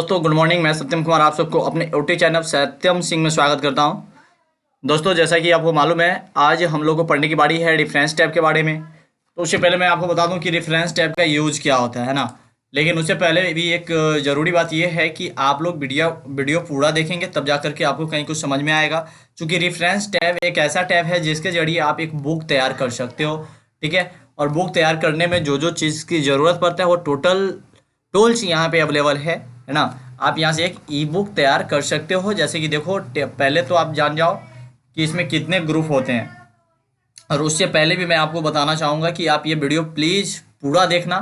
दोस्तों good morning. मैं सत्यम कुमार आप सबको अपने यूट्यूब चैनल सत्यम सिंह में स्वागत करता हूं। दोस्तों जैसा कि आपको मालूम है, आज हम लोग को पढ़ने की बारी है रेफरेंस टैब के बारे में। तो उससे पहले मैं आपको बता दूं कि रेफरेंस टैब का यूज क्या होता है ना। लेकिन उससे पहले भी एक ज़रूरी बात यह है कि आप लोग वीडियो वीडियो पूरा देखेंगे तब जा करके आपको कहीं कुछ समझ में आएगा। क्योंकि रेफरेंस टैब एक ऐसा टैब है जिसके जरिए आप एक बुक तैयार कर सकते हो। ठीक है। और बुक तैयार करने में जो जो चीज़ की ज़रूरत पड़ता है वो टोटल टूल्स यहाँ पे अवेलेबल है ना। आप यहाँ से एक ई बुक तैयार कर सकते हो। जैसे कि देखो, पहले तो आप जान जाओ कि इसमें कितने ग्रुप होते हैं। और उससे पहले भी मैं आपको बताना चाहूँगा कि आप ये वीडियो प्लीज़ पूरा देखना,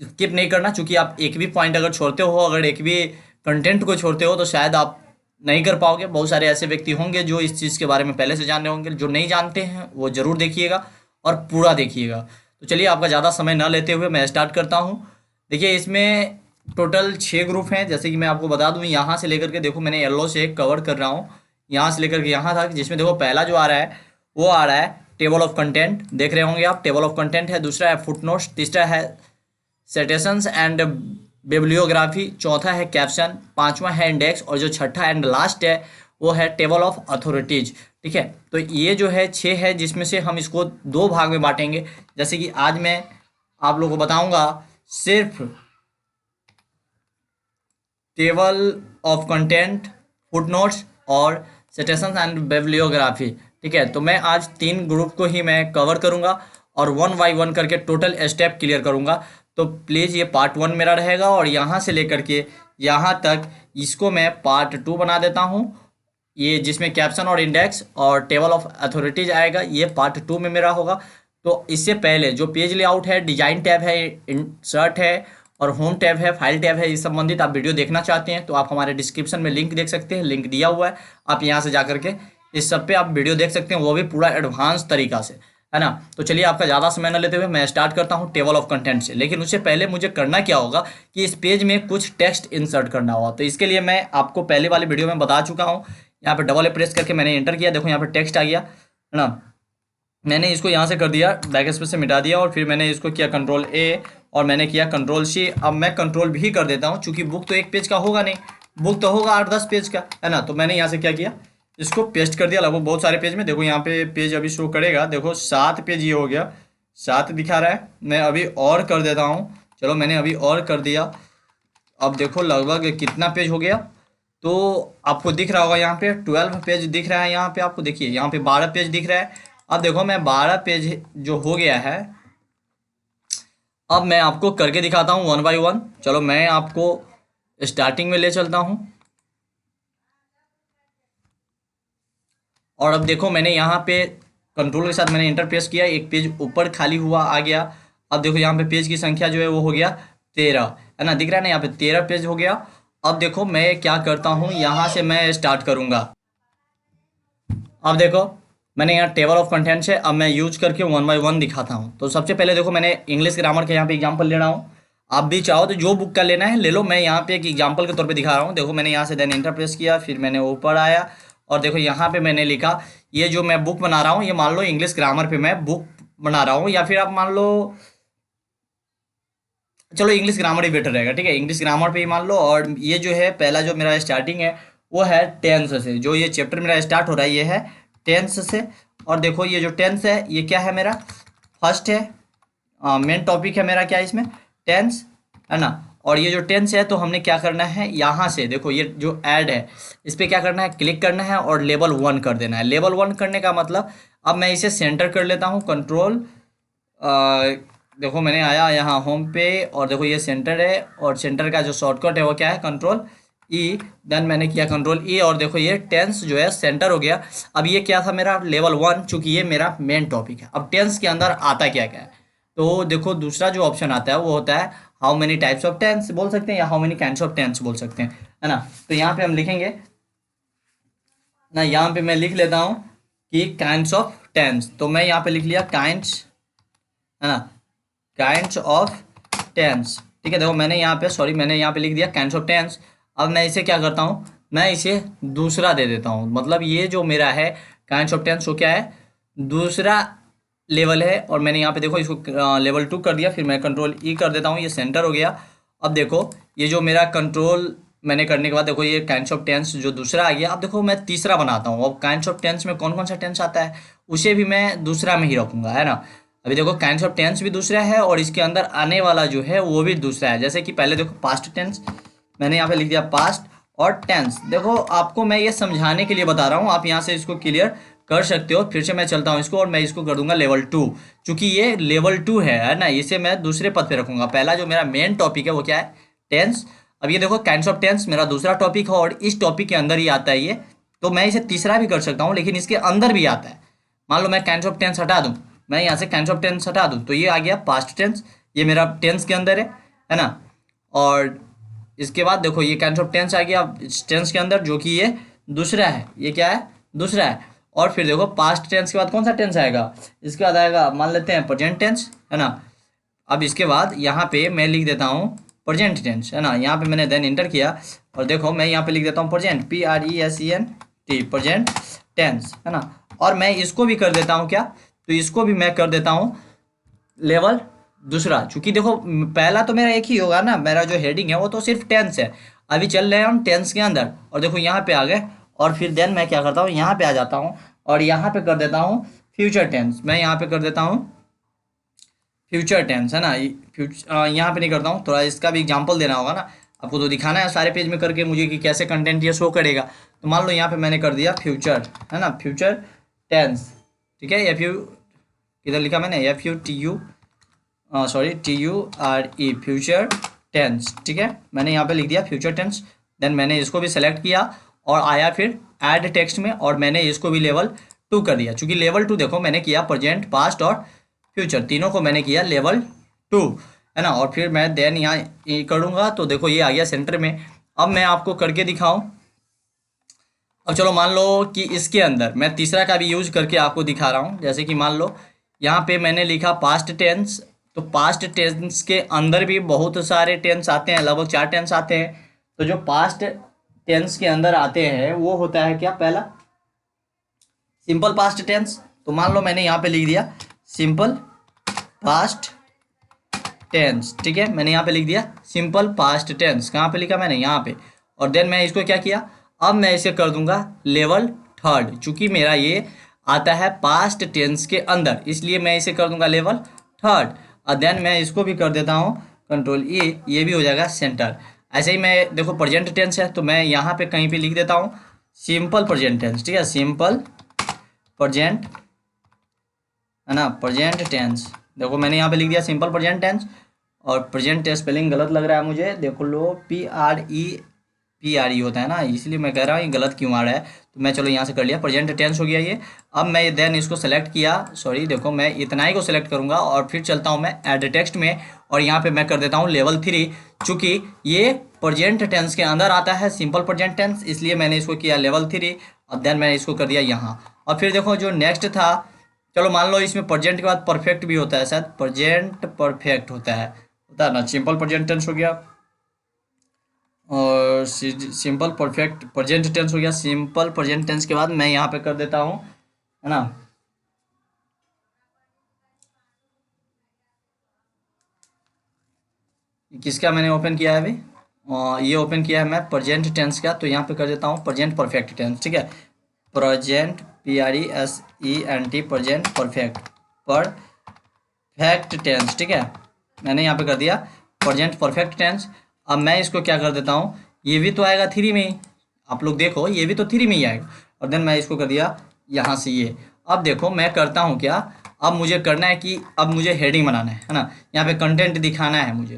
स्किप नहीं करना। क्योंकि आप एक भी पॉइंट अगर छोड़ते हो, अगर एक भी कंटेंट को छोड़ते हो तो शायद आप नहीं कर पाओगे। बहुत सारे ऐसे व्यक्ति होंगे जो इस चीज़ के बारे में पहले से जान रहे होंगे, जो नहीं जानते हैं वो ज़रूर देखिएगा और पूरा देखिएगा। तो चलिए, आपका ज़्यादा समय न लेते हुए मैं स्टार्ट करता हूँ। देखिए, इसमें टोटल 6 ग्रुप हैं। जैसे कि मैं आपको बता दूं, यहाँ से लेकर के देखो, मैंने येलो से कवर कर रहा हूँ, यहाँ से लेकर के यहाँ तक। जिसमें देखो, पहला जो आ रहा है वो आ रहा है टेबल ऑफ कंटेंट। देख रहे होंगे आप, टेबल ऑफ कंटेंट है। दूसरा है फुटनोट्स, तीसरा है सिटेशंस एंड बिब्लियोग्राफी, चौथा है कैप्शन, पांचवा है इंडेक्स, और जो छठा एंड लास्ट है वो है टेबल ऑफ अथॉरिटीज। ठीक है। तो ये जो है 6 है, जिसमें से हम इसको 2 भाग में बांटेंगे। जैसे कि आज मैं आप लोगों को बताऊंगा सिर्फ टेबल ऑफ कंटेंट, फुटनोट्स और सिटेशंस एंड बिब्लियोग्राफी। ठीक है। तो मैं आज 3 ग्रुप को ही मैं कवर करूंगा और 1 बाय 1 करके टोटल स्टेप क्लियर करूंगा। तो प्लीज़ ये पार्ट 1 मेरा रहेगा, और यहाँ से लेकर के यहाँ तक इसको मैं पार्ट 2 बना देता हूँ। ये जिसमें कैप्शन और इंडेक्स और टेबल ऑफ अथॉरिटीज आएगा, ये पार्ट 2 में मेरा होगा। तो इससे पहले जो पेज लेआउट है, डिजाइन टैब है, इंसर्ट है और होम टैब है, फाइल टैब है, इस संबंधित आप वीडियो देखना चाहते हैं तो आप हमारे डिस्क्रिप्शन में लिंक देख सकते हैं, लिंक दिया हुआ है। आप यहाँ से जाकर के इस सब पे आप वीडियो देख सकते हैं, वो भी पूरा एडवांस तरीका से, है ना। तो चलिए, आपका ज़्यादा समय न लेते हुए मैं स्टार्ट करता हूँ टेबल ऑफ कंटेंट से। लेकिन उससे पहले मुझे करना क्या होगा कि इस पेज में कुछ टेक्स्ट इंसर्ट करना होगा। तो इसके लिए मैं आपको पहले वाली वीडियो में बता चुका हूँ। यहाँ पे डबल प्रेस करके मैंने एंटर किया, देखो यहाँ पे टेक्स्ट आ गया, है ना। मैंने इसको यहाँ से कर दिया, बैक स्पेस से मिटा दिया, और फिर मैंने इसको किया कंट्रोल ए और मैंने किया कंट्रोल सी। अब मैं कंट्रोल भी कर देता हूँ, क्योंकि बुक तो एक पेज का होगा नहीं, बुक तो होगा 8-10 पेज का, है ना। तो मैंने यहाँ से क्या किया, इसको पेस्ट कर दिया लगभग बहुत सारे पेज में। देखो यहाँ पे पेज अभी शो करेगा, देखो 7 पेज ये हो गया, 7 दिखा रहा है। मैं अभी और कर देता हूँ, चलो मैंने अभी और कर दिया। अब देखो लगभग कितना पेज हो गया, तो आपको दिख रहा होगा यहाँ पे 12 पेज दिख रहा है। यहाँ पे आपको देखिए, यहाँ पे 12 पेज दिख रहा है। अब देखो, मैं 12 पेज जो हो गया है, अब मैं आपको करके दिखाता हूँ 1 बाय 1। चलो मैं आपको स्टार्टिंग में ले चलता हूँ। और अब देखो, मैंने यहाँ पे कंट्रोल के साथ मैंने इंटर प्रेस किया, एक पेज ऊपर खाली हुआ आ गया। अब देखो यहाँ पे पेज की संख्या जो है वो हो गया 13, है ना, दिख रहा है ना, यहाँ पे 13 पेज हो गया। अब देखो मैं क्या करता हूँ, यहाँ से मैं स्टार्ट करूँगा। अब देखो, मैंने यहाँ टेबल ऑफ कंटेंट्स है, अब मैं यूज करके 1 बाय 1 दिखाता हूँ। तो सबसे पहले देखो, मैंने इंग्लिश ग्रामर के यहाँ पे एग्जाम्पल ले रहा हूँ। आप भी चाहो तो जो बुक का लेना है ले लो, मैं यहाँ पे एक एग्जाम्पल के तौर पे दिखा रहा हूँ। देखो मैंने यहाँ से देन इंटर प्रेस किया, फिर मैंने ऊपर आया और देखो यहाँ पे मैंने लिखा, ये जो मैं बुक बना रहा हूँ, ये मान लो इंग्लिश ग्रामर पे मैं बुक बना रहा हूँ, या फिर आप मान लो, चलो इंग्लिश ग्रामर ही बेटर रहेगा। ठीक है, इंग्लिश ग्रामर पे ही मान लो। और ये जो है पहला जो मेरा स्टार्टिंग है वो है टेंस से, जो ये चैप्टर मेरा स्टार्ट हो रहा है ये है टेंस से। और देखो ये जो टेंस है ये क्या है, मेरा फर्स्ट है, मेन टॉपिक है मेरा, क्या है इसमें, टेंस, है ना। और ये जो टेंस है तो हमने क्या करना है, यहाँ से देखो ये जो ऐड है इस पर क्या करना है, क्लिक करना है और लेवल 1 कर देना है। लेवल 1 करने का मतलब, अब मैं इसे सेंटर कर लेता हूँ, कंट्रोल, देखो मैंने आया यहाँ होम पे और देखो ये सेंटर है, और सेंटर का जो शॉर्टकट है वो क्या है, कंट्रोल ई। देन मैंने किया कंट्रोल ई और देखो ये टेंस जो है सेंटर हो गया। अब ये क्या था मेरा, लेवल 1, चूंकि ये मेरा मेन टॉपिक है। अब टेंस के अंदर आता क्या क्या है, तो देखो दूसरा जो ऑप्शन आता है वो होता है how many types of tense बोल सकते हैं, या how many kinds of tense बोल सकते हैं, है ना। तो यहाँ पे हम लिखेंगे ना, यहाँ पे मैं लिख लेता हूँ कि काइंड्स ऑफ टेंस। तो मैं यहाँ पे लिख लिया काइंड्स, है ना, काइंड्स ऑफ टेंस। ठीक है, देखो मैंने यहाँ पे, सॉरी मैंने यहाँ पे लिख दिया काइंड्स ऑफ टेंस। अब मैं इसे क्या करता हूँ, मैं इसे दूसरा दे देता हूँ। मतलब ये जो मेरा है काइंड्स ऑफ टेंस वो क्या है, दूसरा लेवल है। और मैंने यहाँ पे देखो इसको लेवल 2 कर दिया, फिर मैं कंट्रोल ई कर देता हूँ, ये सेंटर हो गया। अब देखो ये जो मेरा कंट्रोल मैंने करने के बाद देखो ये काइंड्स ऑफ टेंस जो दूसरा आ गया। अब देखो मैं तीसरा बनाता हूँ। अब काइंड्स ऑफ टेंस में कौन कौन सा टेंस आता है उसे भी मैं दूसरा में ही रखूंगा, है ना। अभी देखो काइंड्स ऑफ टेंस भी दूसरा है और इसके अंदर आने वाला जो है वो भी दूसरा है। जैसे कि पहले देखो पास्ट टेंस, मैंने यहाँ पे लिख दिया पास्ट और टेंस। देखो आपको मैं ये समझाने के लिए बता रहा हूँ, आप यहाँ से इसको क्लियर कर सकते हो। फिर से मैं चलता हूँ इसको और मैं इसको कर दूंगा लेवल 2, चूंकि ये लेवल 2 है ना। इसे मैं दूसरे पद पे रखूंगा। पहला जो मेरा मेन टॉपिक है वो क्या है, टेंस। अब ये देखो काइंड्स ऑफ टेंस मेरा दूसरा टॉपिक है और इस टॉपिक के अंदर ही आता है ये, तो मैं इसे तीसरा भी कर सकता हूँ लेकिन इसके अंदर भी आता है। मान लो मैं काइंड्स ऑफ टेंस हटा दूँ, मैं यहाँ से काइंड्स ऑफ टेंस हटा दूँ तो ये आ गया पास्ट टेंस, ये मेरा टेंस के अंदर है ना। और इसके बाद देखो ये काइंड्स ऑफ टेंस आ गया टेंस के अंदर, जो कि ये दूसरा है। ये क्या है, दूसरा है। और फिर देखो पास्ट टेंस के बाद कौन सा टेंस आएगा, इसके बाद आएगा मान लेते हैं प्रेजेंट टेंस, है ना। अब इसके बाद यहाँ पे मैं लिख देता हूँ प्रेजेंट टेंस, है ना। यहाँ पे मैंने देन इंटर किया और देखो मैं यहाँ पे लिख देता हूँ प्रेजेंट, PRESENT, प्रेजेंट टेंस, है ना। और मैं इसको भी कर देता हूँ क्या, तो इसको भी मैं कर देता हूँ लेवल दूसरा। चूंकि देखो पहला तो मेरा एक ही होगा ना, मेरा जो हेडिंग है वो तो सिर्फ टेंस है। अभी चल रहे हैं हम टेंस के अंदर और देखो यहाँ पे आ गए। और फिर देन मैं क्या करता हूँ, यहाँ पे आ जाता हूँ और यहाँ पे कर देता हूँ फ्यूचर टेंस। मैं यहाँ पे कर देता हूँ फ्यूचर टेंस, है ना। यहाँ पे नहीं करता हूँ, थोड़ा इसका भी एग्जाम्पल देना होगा ना आपको, तो दिखाना है सारे पेज में करके मुझे कि कैसे कंटेंट ये शो करेगा। तो मान लो यहाँ पे मैंने कर दिया फ्यूचर, है ना, फ्यूचर टेंस, ठीक है। किधर लिखा मैंने, TURE, फ्यूचर टेंस, ठीक है। मैंने यहाँ पे लिख दिया फ्यूचर टेंस। देन मैंने इसको भी सेलेक्ट किया और आया फिर ऐड टेक्स्ट में और मैंने इसको भी लेवल 2 कर दिया। चूंकि लेवल 2 देखो मैंने किया प्रेजेंट, पास्ट और फ्यूचर, तीनों को मैंने किया लेवल 2, है ना। और फिर मैं देन यहाँ ये करूँगा तो देखो ये आ गया सेंटर में। अब मैं आपको करके दिखाऊँ। अब चलो मान लो कि इसके अंदर मैं तीसरा का भी यूज करके आपको दिखा रहा हूँ। जैसे कि मान लो यहाँ पे मैंने लिखा पास्ट टेंस, तो पास्ट टेंस के अंदर भी बहुत सारे टेंस आते हैं, लगभग 4 टेंस आते हैं। तो जो पास्ट टेंस के अंदर आते हैं वो होता है क्या, पहला सिंपल पास्ट टेंस। तो मान लो मैंने यहाँ पे लिख दिया सिंपल पास्ट टेंस, ठीक है। मैंने यहाँ पे लिख दिया सिंपल पास्ट टेंस, कहाँ पे लिखा मैंने, यहाँ पे। और देन मैं इसको क्या किया, अब मैं इसे कर दूंगा लेवल 3, चूंकि मेरा ये आता है पास्ट टेंस के अंदर, इसलिए मैं इसे कर दूंगा लेवल 3। और देन मैं इसको भी कर देता हूँ Ctrl+E, ये भी हो जाएगा सेंटर। ऐसे ही मैं देखो प्रेजेंट टेंस है तो मैं यहाँ पे कहीं पे लिख देता हूँ सिंपल प्रेजेंट टेंस, ठीक है, सिंपल प्रेजेंट, है ना, प्रेजेंट टेंस। देखो मैंने यहाँ पे लिख दिया सिंपल प्रेजेंट टेंस। और प्रेजेंट स्पेलिंग गलत लग रहा है मुझे, देखो लो, PRE होता है ना, इसलिए मैं कह रहा हूँ ये गलत क्यों आ रहा है। तो मैं चलो यहाँ से कर लिया, प्रेजेंट टेंस हो गया ये। अब मैं देन इसको सेलेक्ट किया, सॉरी देखो मैं इतना ही को सेलेक्ट करूँगा और फिर चलता हूँ मैं ऐड टेक्स्ट में और यहाँ पे मैं कर देता हूँ लेवल 3, चूँकि ये प्रेजेंट टेंस के अंदर आता है सिंपल प्रेजेंट टेंस, इसलिए मैंने इसको किया लेवल 3। और देन मैंने इसको कर दिया यहाँ। और फिर देखो जो नेक्स्ट था, चलो मान लो इसमें प्रेजेंट के बाद परफेक्ट भी होता है, शायद प्रेजेंट परफेक्ट होता है ना। सिंपल प्रेजेंट टेंस हो गया और सिंपल परफेक्ट प्रेजेंट टेंस हो गया। सिंपल प्रेजेंट टेंस के बाद मैं यहाँ पे कर देता हूँ, है ना, किसका मैंने ओपन किया है अभी, ये ओपन किया है मैं प्रेजेंट टेंस का। तो यहाँ पे कर देता हूँ प्रेजेंट परफेक्ट टेंस, ठीक है, present PRESENT, present perfect tense, ठीक है। मैंने यहाँ पे कर दिया प्रेजेंट परफेक्ट टेंस। अब मैं इसको क्या कर देता हूँ, ये भी तो आएगा 3 में ही, आप लोग देखो ये भी तो 3 में ही आएगा। और देन मैं इसको कर दिया यहाँ से ये। अब देखो मैं करता हूँ क्या, अब मुझे करना है कि अब मुझे हेडिंग बनाना है ना, यहाँ पे कंटेंट दिखाना है मुझे।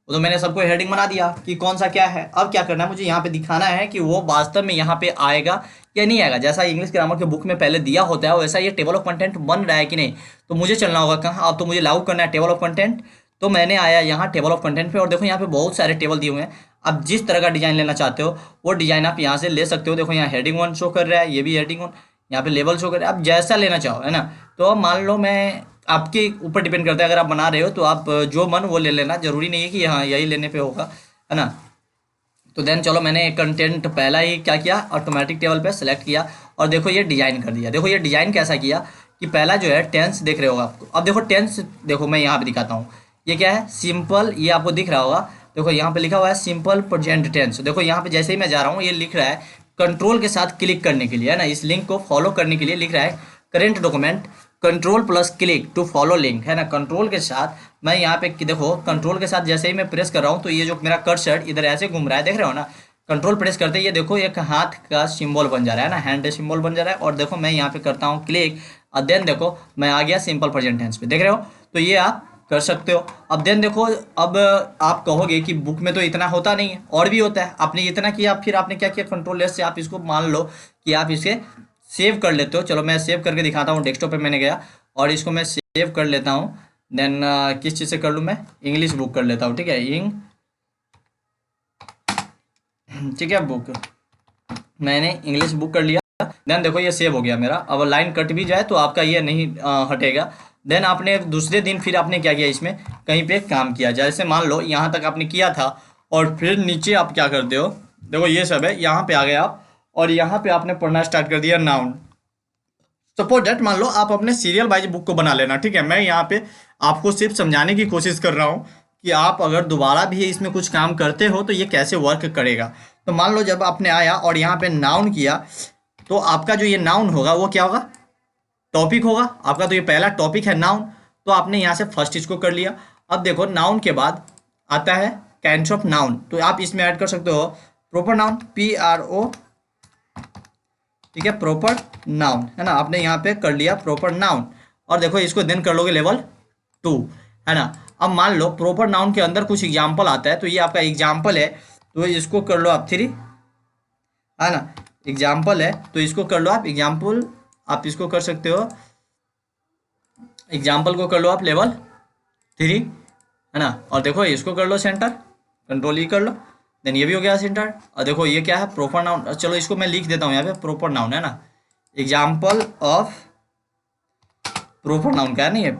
वो तो मैंने सबको हेडिंग बना दिया कि कौन सा क्या है। अब क्या करना है, मुझे यहाँ पे दिखाना है कि वो वास्तव में यहाँ पे आएगा या नहीं आएगा। जैसा इंग्लिश ग्रामर के बुक में पहले दिया होता है वैसा ये टेबल ऑफ कंटेंट बन रहा है कि नहीं। तो मुझे चलना होगा कहाँ, अब तो मुझे लागू करना है टेबल ऑफ कंटेंट। तो मैंने आया यहाँ टेबल ऑफ कंटेंट पे और देखो यहाँ पे बहुत सारे टेबल दिए हुए हैं। अब जिस तरह का डिजाइन लेना चाहते हो वो डिजाइन आप यहाँ से ले सकते हो। देखो यहाँ हेडिंग 1 शो कर रहा है, ये भी हेडिंग 1, यहाँ पे लेवल शो कर रहा है, आप जैसा लेना चाहो, है ना। तो अब मान लो मैं, आपके ऊपर डिपेंड करता है, अगर आप बना रहे हो तो आप जो मन वो ले लेना, जरूरी नहीं है कि हाँ यही लेने पे होगा, है ना। तो देन चलो मैंने कंटेंट पहला ही क्या किया, ऑटोमेटिक टेबल पे सेलेक्ट किया और देखो ये डिजाइन कर दिया। देखो ये डिजाइन कैसा किया कि पहला जो है टेंस देख रहे होगा आपको। अब देखो टेंस, देखो मैं यहाँ पे दिखाता हूँ, ये क्या है सिंपल, ये आपको दिख रहा होगा देखो यहाँ पे लिखा हुआ है सिंपल प्रेजेंट टेंस। देखो यहाँ पे जैसे ही मैं जा रहा हूँ ये लिख रहा है कंट्रोल के साथ क्लिक करने के लिए, है ना, इस लिंक को फॉलो करने के लिए लिख रहा है current document control plus click to follow link, है ना। कंट्रोल के साथ मैं यहाँ पे देखो कंट्रोल के साथ जैसे ही मैं प्रेस कर रहा हूँ तो ये जो मेरा कर्सर इधर ऐसे घूम रहा है, देख रहे हो ना। कंट्रोल प्रेस करते ही ये देखो एक हाथ का सिंबल बन जा रहा है ना, हैंड सिंबल बन जा रहा है। और देखो मैं यहाँ पे करता हूँ क्लिक और देन देखो मैं आ गया सिंपल प्रेजेंट टेंस पे, देख रहे हो। तो ये आप कर सकते हो। अब देन देखो, अब आप कहोगे कि बुक में तो इतना होता नहीं है, और भी होता है। आपने इतना किया, फिर आपने क्या किया, कंट्रोल एस से आप इसको मान लो कि आप इसे सेव कर लेते हो। चलो मैं सेव करके दिखाता हूँ। डेस्कटॉप पे मैंने गया और इसको मैं सेव कर लेता हूँ। देन किस चीज़ से कर लूँ, मैं इंग्लिश बुक कर लेता हूँ, ठीक है। ठीक है, बुक मैंने इंग्लिश बुक कर लिया। देन देखो ये सेव हो गया मेरा। अब लाइन कट भी जाए तो आपका ये नहीं हटेगा। देन आपने दूसरे दिन फिर आपने क्या किया, इसमें कहीं पे काम किया। जैसे मान लो यहाँ तक आपने किया था और फिर नीचे आप क्या करते हो, देखो ये सब है, यहाँ पे आ गए आप और यहाँ पे आपने पढ़ना स्टार्ट कर दिया नाउन। सपोज डेट मान लो आप अपने सीरियल वाइज बुक को बना लेना, ठीक है। मैं यहाँ पे आपको सिर्फ समझाने की कोशिश कर रहा हूँ कि आप अगर दोबारा भी इसमें कुछ काम करते हो तो ये कैसे वर्क करेगा। तो मान लो जब आपने आया और यहाँ पे नाउन किया तो आपका जो ये नाउन होगा वो क्या होगा, टॉपिक होगा आपका। तो ये पहला टॉपिक है नाउन, तो आपने यहाँ से फर्स्ट इसको कर लिया। अब देखो नाउन के बाद आता है काइंड्स ऑफ नाउन, तो आप इसमें ऐड कर सकते हो प्रॉपर नाउन, PRO, ठीक है, प्रॉपर नाउन, है ना। आपने यहाँ पे कर लिया प्रॉपर नाउन और देखो इसको देन कर लोगे लेवल 2, है ना। अब मान लो प्रॉपर नाउन के अंदर कुछ एग्जाम्पल आता है, तो ये आपका एग्जाम्पल है, तो इसको कर लो आप 3, है ना। एग्जाम्पल है तो इसको कर लो आप एग्जाम्पल, आप इसको कर सकते हो, एग्जाम्पल को कर लो आप लेवल 3, है ना। और देखो इसको कर लो सेंटर, कंट्रोल E कर लो, देन ये भी हो गया सेंटर। और देखो ये क्या है, प्रॉपर नाउन। चलो इसको मैं लिख देता हूँ यहाँ पे प्रॉपर नाउन, है ना। एग्जाम्पल ऑफ प्रॉपर नाउन का नहीं है,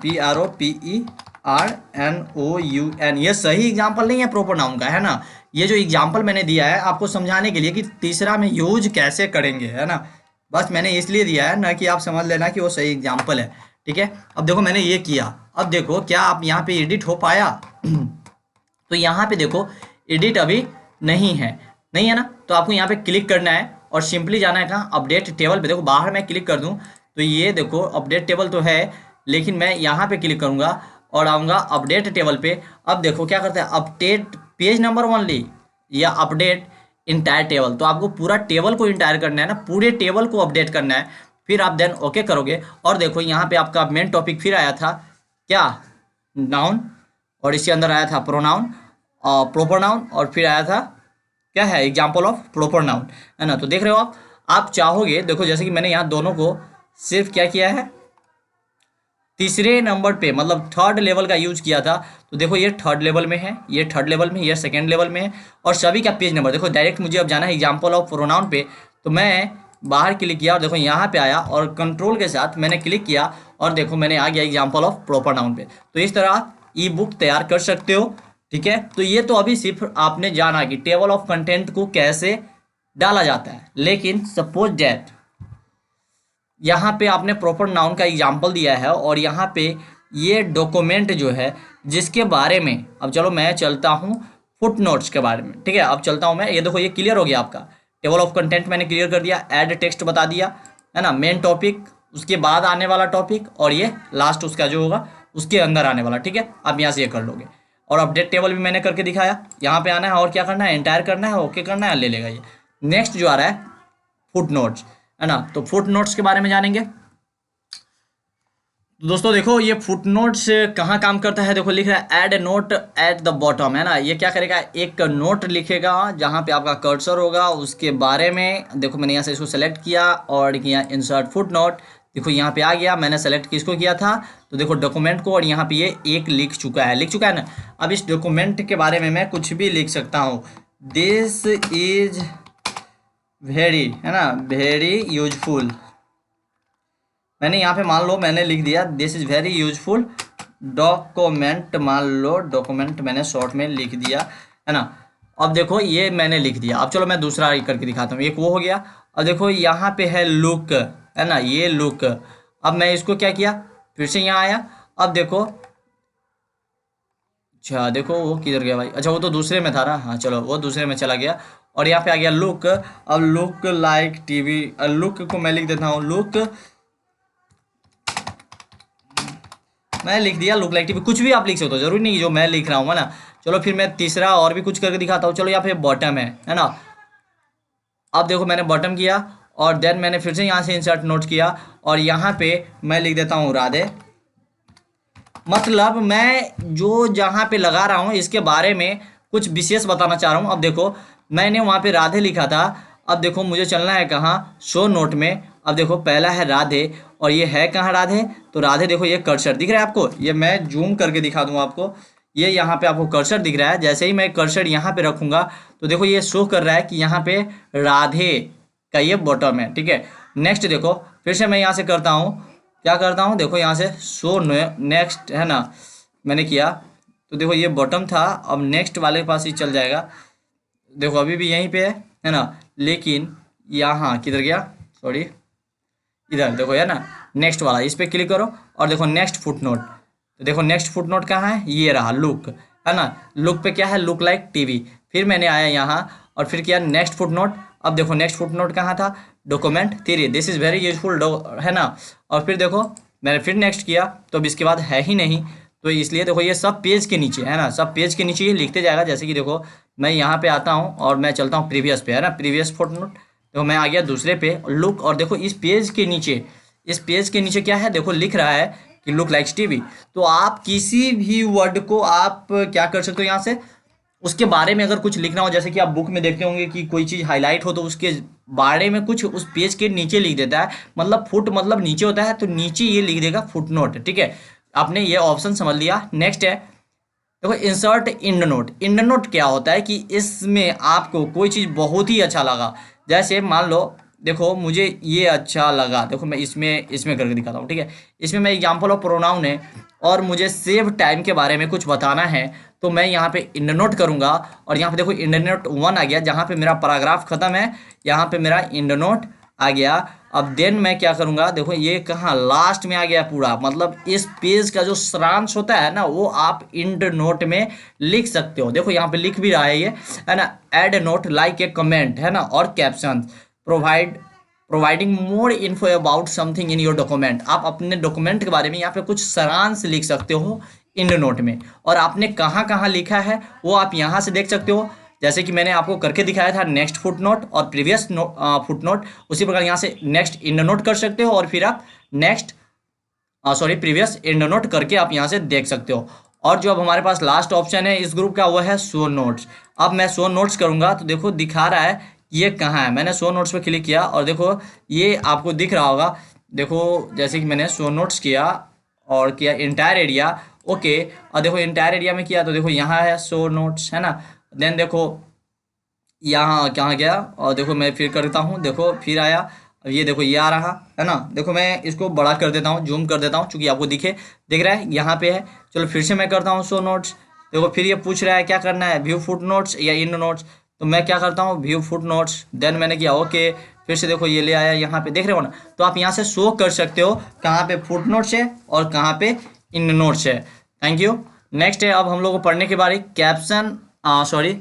PROPERNOUN, ये सही एग्जाम्पल नहीं है प्रॉपर नाउन का, है ना। ये जो एग्जाम्पल मैंने दिया है आपको समझाने के लिए कि तीसरा में यूज कैसे करेंगे, है ना। बस मैंने इसलिए दिया है ना कि आप समझ लेना कि वो सही एग्जाम्पल है, ठीक है। अब देखो मैंने ये किया, अब देखो क्या आप यहाँ पे एडिट हो पाया तो यहाँ पे देखो एडिट अभी नहीं है, नहीं है ना। तो आपको यहाँ पे क्लिक करना है और सिंपली जाना है कहाँ, अपडेट टेबल पे। देखो बाहर मैं क्लिक कर दूँ तो ये देखो अपडेट टेबल तो है, लेकिन मैं यहाँ पे क्लिक करूँगा और आऊँगा अपडेट टेबल पे। अब देखो क्या करता है, अपडेट पेज नंबर ओनली या अपडेट इंटायर टेबल। तो आपको पूरा टेबल को इंटायर करना है ना, पूरे टेबल को अपडेट करना है। फिर आप देन ओके करोगे और देखो यहाँ पे आपका मेन टॉपिक फिर आया था क्या, नाउन, और इसके अंदर आया था प्रोनाउन और प्रॉपर नाउन, और फिर आया था क्या है, एग्जाम्पल ऑफ प्रॉपर नाउन, है ना। तो देख रहे हो आप चाहोगे, देखो जैसे कि मैंने यहाँ दोनों को सिर्फ क्या किया है, तीसरे नंबर पे मतलब थर्ड लेवल का यूज किया था। तो देखो ये थर्ड लेवल में है, ये थर्ड लेवल में, ये सेकेंड लेवल में है, और सभी का पेज नंबर देखो। डायरेक्ट मुझे अब जाना है एग्जाम्पल ऑफ प्रोनाउन पे, तो मैं बाहर क्लिक किया और देखो यहाँ पे आया और कंट्रोल के साथ मैंने क्लिक किया और देखो मैंने आ गया एग्जाम्पल ऑफ प्रॉपर नाउन पे। तो इस तरह आप ई बुक तैयार कर सकते हो, ठीक है। तो ये तो अभी सिर्फ आपने जाना कि टेबल ऑफ कंटेंट को कैसे डाला जाता है, लेकिन सपोज डैट यहाँ पे आपने प्रॉपर नाउन का एग्जाम्पल दिया है और यहाँ पे ये डॉक्यूमेंट जो है जिसके बारे में, अब चलो मैं चलता हूँ फुट नोट्स के बारे में, ठीक है। अब चलता हूँ मैं, ये देखो ये क्लियर हो गया आपका टेबल ऑफ कंटेंट मैंने क्लियर कर दिया, ऐड टेक्स्ट बता दिया, है ना। मेन टॉपिक, उसके बाद आने वाला टॉपिक, और ये लास्ट उसका जो होगा उसके अंदर आने वाला, ठीक है। आप यहाँ से ये कर लोगे। और अपडेट टेबल भी मैंने करके दिखाया, यहाँ पे आना है और क्या करना है, एंटायर करना है, ओके करना है, ले लेगा ये। नेक्स्ट जो आ रहा है फुट नोट्स, है ना। तो फुट नोट्स के बारे में जानेंगे। तो दोस्तों देखो ये फुट नोट्स कहाँ काम करता है, देखो लिख रहा है add a note at the bottom, है ना। ये क्या करेगा, एक नोट लिखेगा जहाँ पे आपका कर्सर होगा उसके बारे में। देखो मैंने यहाँ से इसको सेलेक्ट किया और किया इंसर्ट फुट नोट, देखो यहाँ पे आ गया। मैंने सेलेक्ट किसको किया था, तो देखो डॉक्यूमेंट को, और यहाँ पे ये एक लिख चुका है ना। अब इस डॉक्यूमेंट के बारे में मैं कुछ भी लिख सकता हूँ, दिस इज वेरी, है ना, वेरी यूजफुल। मैंने यहाँ पे मान लो मैंने लिख दिया this is very useful document, मान लो डॉक्यूमेंट मैंने शॉर्ट में लिख दिया, है ना। अब देखो ये मैंने लिख दिया। अब चलो मैं दूसरा करके दिखाता हूँ, एक वो हो गया। अब देखो यहाँ पे है लुक, है ना, ये लुक। अब मैं इसको क्या किया, फिर से यहाँ आया। अब देखो अच्छा देखो वो किधर गया भाई, अच्छा वो तो दूसरे में था ना, हाँ चलो वो दूसरे में चला गया। और यहाँ पे आ गया लुक। अब लुक लाइक टीवी, लुक को मैं लिख देता हूँ लुक, मैं लिख दिया लुक लाइक टीवी। कुछ भी आप लिख सकते हो, जरूरी नहीं जो मैं लिख रहा हूँ, है ना। चलो फिर मैं तीसरा और भी कुछ करके दिखाता हूँ। चलो यहाँ पे बॉटम है ना। अब देखो मैंने बॉटम किया और देन मैंने फिर से यहाँ से इंसर्ट नोट किया और यहाँ पे मैं लिख देता हूँ राधे। मतलब मैं जो जहाँ पे लगा रहा हूँ इसके बारे में कुछ विशेष बताना चाह रहा हूँ। अब देखो मैंने वहाँ पे राधे लिखा था। अब देखो मुझे चलना है कहाँ, शो नोट में। अब देखो पहला है राधे और ये है कहाँ राधे, तो राधे देखो ये कर्सर दिख रहा है आपको, ये मैं जूम करके दिखा दूँ आपको। ये यहाँ पे आपको कर्सर दिख रहा है, जैसे ही मैं कर्सर यहाँ पे रखूंगा तो देखो ये शो कर रहा है कि यहाँ पे राधे का ये बॉटम है, ठीक है। नेक्स्ट देखो फिर से मैं यहाँ से करता हूँ, क्या करता हूँ देखो यहाँ से शो नेक्स्ट, है ना। मैंने किया तो देखो ये बॉटम था, अब नेक्स्ट वाले के पास ही चल जाएगा। देखो अभी भी यहीं पे है ना, लेकिन यहाँ किधर गया, सॉरी इधर देखो है ना, नेक्स्ट वाला इस पे क्लिक करो और देखो नेक्स्ट फुटनोट। तो देखो नेक्स्ट फुटनोट कहाँ है, ये रहा लुक, है ना। लुक पे क्या है, लुक लाइक टीवी। फिर मैंने आया यहाँ और फिर किया नेक्स्ट फुटनोट। अब देखो नेक्स्ट फुटनोट कहाँ था, document 3, this is very useful, है ना। और फिर देखो मैंने फिर नेक्स्ट किया तो अब इसके बाद है ही नहीं, तो इसलिए देखो ये सब पेज के नीचे है ना, सब पेज के नीचे ये लिखते जाएगा। जैसे कि देखो मैं यहाँ पे आता हूँ और मैं चलता हूँ प्रीवियस पे, है ना, प्रीवियस फुटनोट। तो मैं आ गया दूसरे पे लुक और देखो इस पेज के नीचे, इस पेज के नीचे क्या है, देखो लिख रहा है कि लुक लाइक टीवी। तो आप किसी भी वर्ड को आप क्या कर सकते हो यहाँ से, उसके बारे में अगर कुछ लिखना हो, जैसे कि आप बुक में देखते होंगे कि कोई चीज़ हाईलाइट हो तो उसके बारे में कुछ उस पेज के नीचे लिख देता है। मतलब फुट मतलब नीचे होता है, तो नीचे ये लिख देगा फुट नोट, ठीक है। आपने ये ऑप्शन समझ लिया। नेक्स्ट है देखो insert end note. End note क्या होता है कि इसमें आपको कोई चीज़ बहुत ही अच्छा लगा, जैसे मान लो देखो मुझे ये अच्छा लगा, देखो मैं इसमें इसमें करके दिखाता हूँ, ठीक है। इसमें मैं एग्जाम्पल ऑफ प्रोनाउन है और मुझे सेव टाइम के बारे में कुछ बताना है, तो मैं यहाँ पे इंड नोट करूँगा और यहाँ पे देखो इंड नोट 1 आ गया, जहाँ पे मेरा पैराग्राफ खत्म है यहाँ पे मेरा इंड नोट आ गया। अब देन मैं क्या करूंगा, देखो ये कहाँ लास्ट में आ गया पूरा, मतलब इस पेज का जो सारांश होता है ना वो आप इंड नोट में लिख सकते हो। देखो यहाँ पे लिख भी रहा है ये, है ना, add note like a comment, है ना, और caption providing more info about something in your document. आप अपने डॉक्यूमेंट के बारे में यहाँ पे कुछ सारांश लिख सकते हो इंड नोट में, और आपने कहाँ कहाँ लिखा है वो आप यहाँ से देख सकते हो। जैसे कि मैंने आपको करके दिखाया था नेक्स्ट फुट नोट और प्रीवियस फुट नोट, उसी प्रकार यहाँ से नेक्स्ट इंड नोट कर सकते हो और फिर आप next sorry previous end note करके आप यहाँ से देख सकते हो। और जो अब हमारे पास लास्ट ऑप्शन है इस ग्रुप का वो है शो नोट्स। अब मैं शो नोट्स करूँगा तो देखो दिखा रहा है ये कहाँ है, मैंने शो नोट्स पे क्लिक किया और देखो ये आपको दिख रहा होगा। देखो जैसे कि मैंने शो नोट्स किया और किया इंटायर एरिया, ओके। और देखो इंटायर एरिया में किया तो देखो यहाँ है शो नोट्स, है ना। देन देखो यहाँ कहाँ गया और देखो मैं फिर करता हूँ, देखो फिर आया, अब ये देखो ये आ रहा है ना। देखो मैं इसको बड़ा कर देता हूँ, जूम कर देता हूँ चूंकि आपको दिख रहा है यहाँ पे है। चलो फिर से मैं करता हूँ शो नोट्स। देखो फिर ये पूछ रहा है क्या करना है, व्यू फुट नोट्स या इन नोट्स, तो मैं क्या करता हूँ व्यू फुट नोट्स। देन मैंने किया ओके, फिर से देखो ये ले आया यहाँ पे, देख रहे हो ना। तो आप यहाँ से शो कर सकते हो कहाँ पे फुट नोट्स है और कहाँ पे इन नोट्स है। Thank you. नेक्स्ट है अब हम लोग को पढ़ने के बारे कैप्शन सॉरी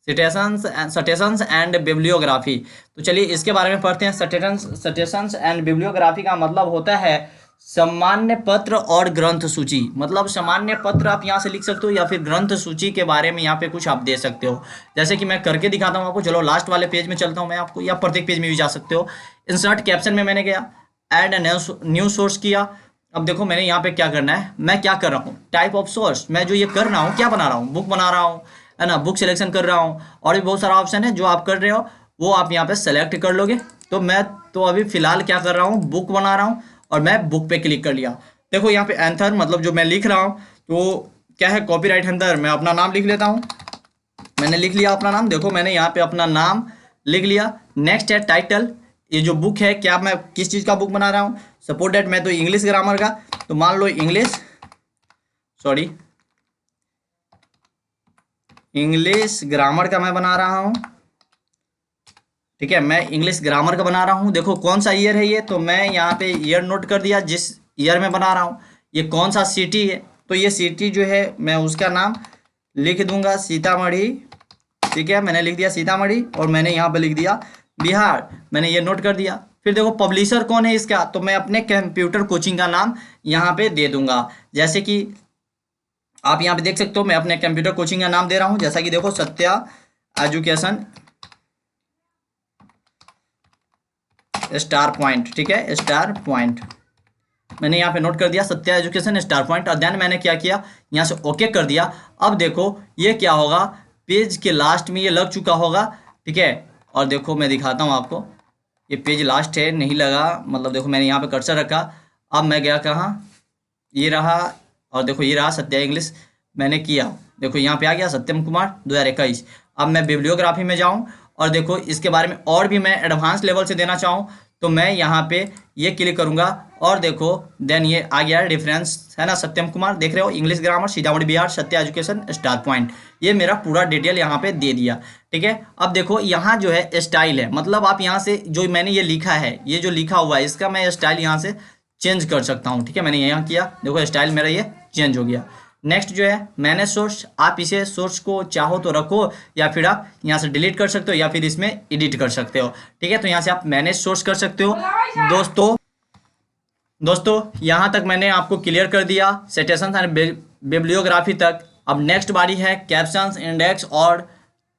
सिटेशंस एंड बिब्लियोग्राफी। तो चलिए इसके बारे में पढ़ते हैं। सिटेशंस एंड बिब्लियोग्राफी का मतलब होता है सामान्य पत्र और ग्रंथ सूची। मतलब सामान्य पत्र आप यहाँ से लिख सकते हो या फिर ग्रंथ सूची के बारे में यहाँ पे कुछ आप दे सकते हो। जैसे कि मैं करके दिखाता हूँ आपको, चलो लास्ट वाले पेज में चलता हूँ मैं आपको, या प्रत्येक पेज में भी जा सकते हो। इंसर्ट कैप्शन में मैंने गया, ऐड न्यू सोर्स किया। अब देखो मैंने यहाँ पे क्या करना है, मैं क्या कर रहा हूँ, टाइप ऑफ सोर्स, मैं जो ये कर रहा हूँ क्या बना रहा हूँ, बुक बना रहा हूँ, है ना, बुक सिलेक्शन कर रहा हूँ। और भी बहुत सारा ऑप्शन है जो आप कर रहे हो वो आप यहाँ पे सेलेक्ट कर लोगे। तो मैं तो अभी फिलहाल क्या कर रहा हूँ, बुक बना रहा हूँ और मैं बुक पे क्लिक कर लिया। देखो यहाँ पे एंथर मतलब जो मैं लिख रहा हूँ तो क्या है, कॉपीराइट अंदर मैं अपना नाम लिख लेता हूँ। मैंने लिख लिया अपना नाम, देखो मैंने यहाँ पे अपना नाम लिख लिया। नेक्स्ट है टाइटल, ये जो बुक है क्या मैं किस चीज़ का बुक बना रहा हूँ, सपोज दैट मैं तो इंग्लिश ग्रामर का, तो मान लो इंग्लिश ग्रामर का मैं बना रहा हूँ, ठीक है। मैं इंग्लिश ग्रामर का बना रहा हूँ। देखो कौन सा ईयर है ये, तो मैं यहाँ पे ईयर नोट कर दिया जिस ईयर में बना रहा हूँ। ये कौन सा सिटी है, तो ये सिटी जो है मैं उसका नाम लिख दूंगा सीतामढ़ी, ठीक है, मैंने लिख दिया सीतामढ़ी और मैंने यहाँ पे लिख दिया बिहार, मैंने ये नोट कर दिया। फिर देखो पब्लिशर कौन है इसका, तो मैं अपने कंप्यूटर कोचिंग का नाम यहाँ पे दे दूंगा। जैसे कि आप यहाँ पे देख सकते हो मैं अपने कंप्यूटर कोचिंग का नाम दे रहा हूँ, जैसा कि देखो सत्या एजुकेशन स्टार पॉइंट, ठीक है, स्टार पॉइंट मैंने यहाँ पे नोट कर दिया सत्या एजुकेशन स्टार पॉइंट। और देन मैंने क्या किया, यहाँ से ओके कर दिया। अब देखो ये क्या होगा, पेज के लास्ट में ये लग चुका होगा, ठीक है। और देखो मैं दिखाता हूँ आपको, ये पेज लास्ट है, नहीं लगा, मतलब देखो मैंने यहाँ पे कर्सर रखा। अब मैं गया कहाँ, ये रहा, और देखो ये रहा सत्या इंग्लिश, मैंने किया, देखो यहाँ पे आ गया सत्यम कुमार 2021। अब मैं बिब्लियोग्राफी में जाऊँ और देखो इसके बारे में और भी मैं एडवांस लेवल से देना चाहूँ तो मैं यहाँ पे ये क्लिक करूँगा और देखो देन ये आ गया रेफरेंस, है ना, सत्यम कुमार, देख रहे हो, English grammar Sitamarhi Bihar Satya education star point, ये मेरा पूरा डिटेल यहाँ पे दे दिया, ठीक है। अब देखो यहाँ जो है स्टाइल है, मतलब आप यहाँ से जो मैंने ये लिखा है, ये जो लिखा हुआ है इसका मैं स्टाइल यहाँ से चेंज कर सकता हूँ, ठीक है। मैंने यहाँ किया, देखो स्टाइल मेरा ये चेंज हो गया। नेक्स्ट जो है मैनेज सोर्स, आप इसे सोर्स को चाहो तो रखो या फिर आप यहाँ से डिलीट कर सकते हो या फिर इसमें एडिट कर सकते हो, ठीक है। तो यहाँ से आप मैनेज सोर्स कर सकते हो। दोस्तों यहाँ तक मैंने आपको क्लियर कर दिया सिटेशंस एंड बिब्लियोग्राफी तक। अब नेक्स्ट बारी है कैप्शंस, इंडेक्स और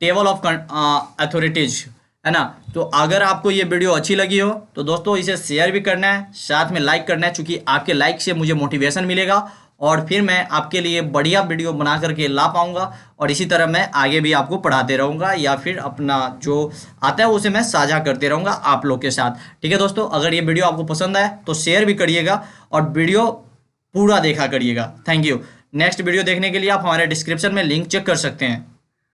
टेबल ऑफ अथॉरिटीज, है ना। तो अगर आपको ये वीडियो अच्छी लगी हो तो दोस्तों इसे शेयर भी करना है, साथ में लाइक करना है, क्योंकि आपके लाइक से मुझे मोटिवेशन मिलेगा और फिर मैं आपके लिए बढ़िया वीडियो बना करके ला पाऊंगा। और इसी तरह मैं आगे भी आपको पढ़ाते रहूँगा या फिर अपना जो आता है उसे मैं साझा करते रहूँगा आप लोग के साथ, ठीक है दोस्तों। अगर ये वीडियो आपको पसंद आए तो शेयर भी करिएगा और वीडियो पूरा देखा करिएगा। Thank you. नेक्स्ट वीडियो देखने के लिए आप हमारे डिस्क्रिप्शन में लिंक चेक कर सकते हैं।